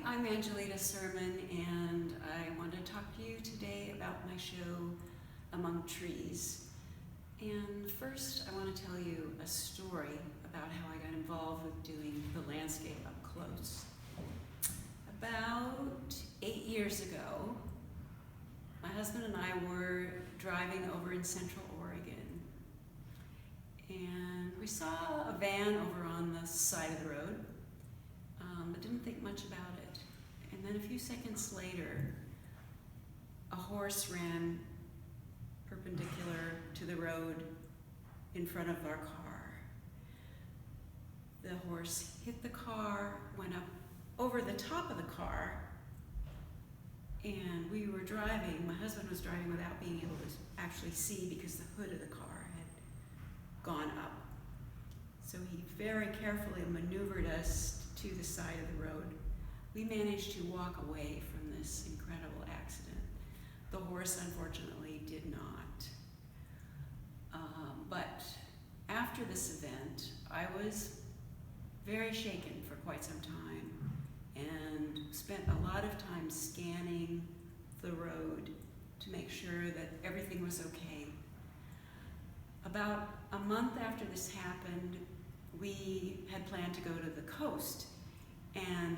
I'm Angelita Surmon, and I want to talk to you today about my show, Among Trees. And first, I want to tell you a story about how I got involved with doing the landscape up close. About 8 years ago, my husband and I were driving over in Central Oregon, and we saw a van over on the side of the road, but didn't think much about it. And then a few seconds later, a horse ran perpendicular to the road in front of our car. The horse hit the car, went up over the top of the car, and we were driving. My husband was driving without being able to actually see because the hood of the car had gone up. So he very carefully maneuvered us to the side of the road. We managed to walk away from this incredible accident. The horse, unfortunately, did not. But after this event, I was very shaken for quite some time and spent a lot of time scanning the road to make sure that everything was okay. About a month after this happened, we had planned to go to the coast. And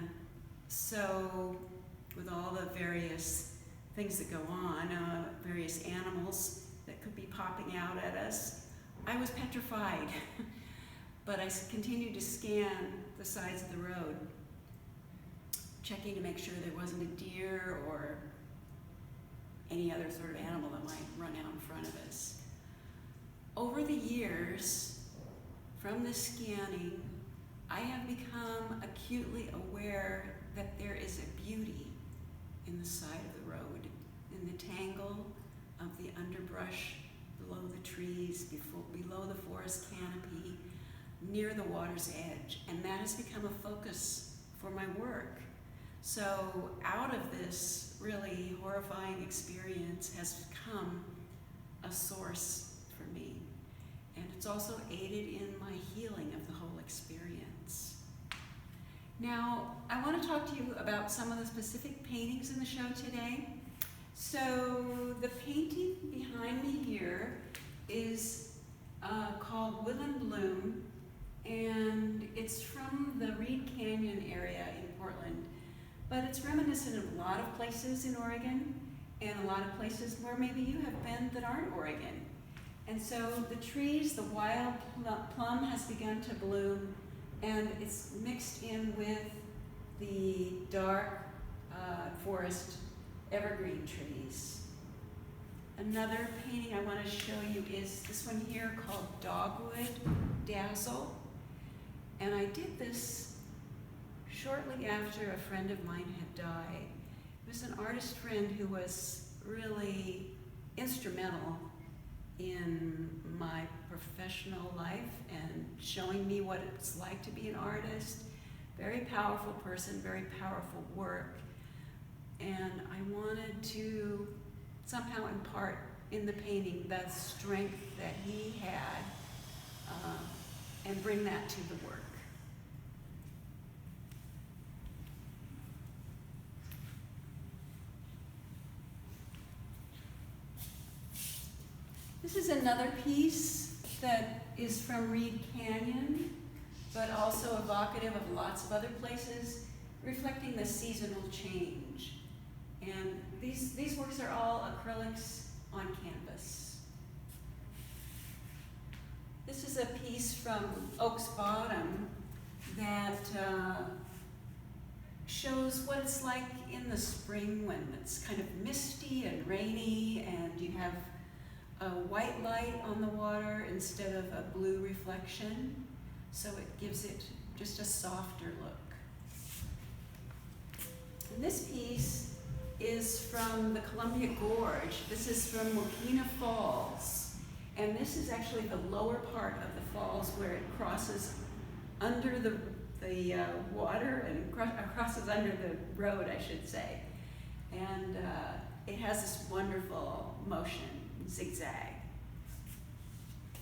so, with all the various things that go on, various animals that could be popping out at us, I was petrified. But I continued to scan the sides of the road, checking to make sure there wasn't a deer or any other sort of animal that might run out in front of us. Over the years, from this scanning, I have become acutely aware that there is a beauty in the side of the road, in the tangle of the underbrush, below the trees, below the forest canopy, near the water's edge, and that has become a focus for my work. So out of this really horrifying experience has come a source for me. And it's also aided in my healing of the whole experience. Now, I want to talk to you about some of the specific paintings in the show today. So the painting behind me here is called Will and Bloom, and it's from the Reed Canyon area in Portland. But it's reminiscent of a lot of places in Oregon and a lot of places where maybe you have been that aren't Oregon. And so the trees, the wild plum has begun to bloom, and it's mixed in with the dark forest evergreen trees. Another painting I want to show you is this one here called Dogwood Dazzle. And I did this shortly after a friend of mine had died. It was an artist friend who was really instrumental in my professional life and showing me what it's like to be an artist. Very powerful person, very powerful work. And I wanted to somehow impart in the painting the strength that he had and bring that to the work. This is another piece that is from Reed Canyon, but also evocative of lots of other places, reflecting the seasonal change. And these works are all acrylics on canvas. This is a piece from Oaks Bottom that shows what it's like in the spring when it's kind of misty and rainy and you have a white light on the water instead of a blue reflection, so it gives it just a softer look. And this piece is from the Columbia Gorge. This is from Mokina Falls, and this is actually the lower part of the falls where it crosses under the water and crosses under the road, I should say. And it has this wonderful motion, zigzag.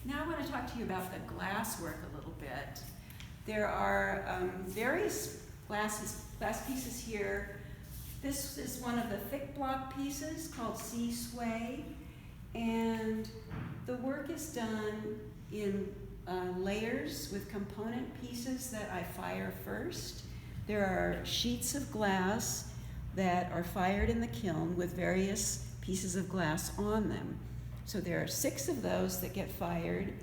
Now I want to talk to you about the glass work a little bit. There are various glass pieces here. This is one of the thick block pieces called Sea Sway, and the work is done in layers with component pieces that I fire first. There are sheets of glass that are fired in the kiln with various pieces of glass on them. So there are 6 of those that get fired,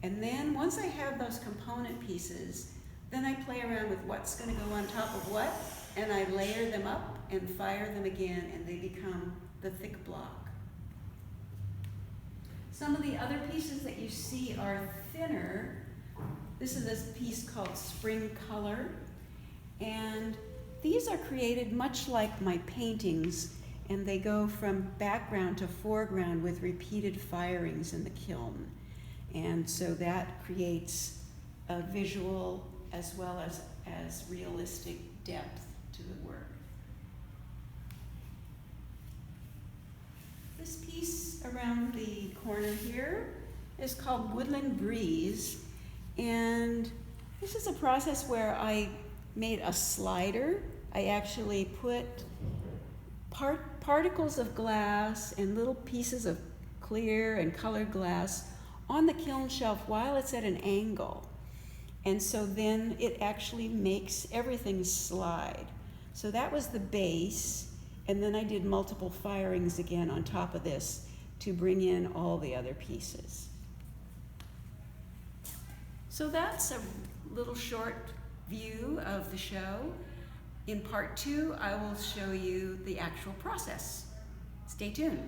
and then once I have those component pieces, then I play around with what's going to go on top of what, and I layer them up and fire them again, and they become the thick block. Some of the other pieces that you see are thinner. This is this piece called Spring Color, and these are created much like my paintings, and they go from background to foreground with repeated firings in the kiln. And so that creates a visual as well as realistic depth to the work. This piece around the corner here is called Woodland Breeze, and this is a process where I made a slider. I actually put particles of glass and little pieces of clear and colored glass on the kiln shelf while it's at an angle. And so then it actually makes everything slide. So that was the base, and then I did multiple firings again on top of this to bring in all the other pieces. So that's a little short view of the show. In part 2, I will show you the actual process. Stay tuned.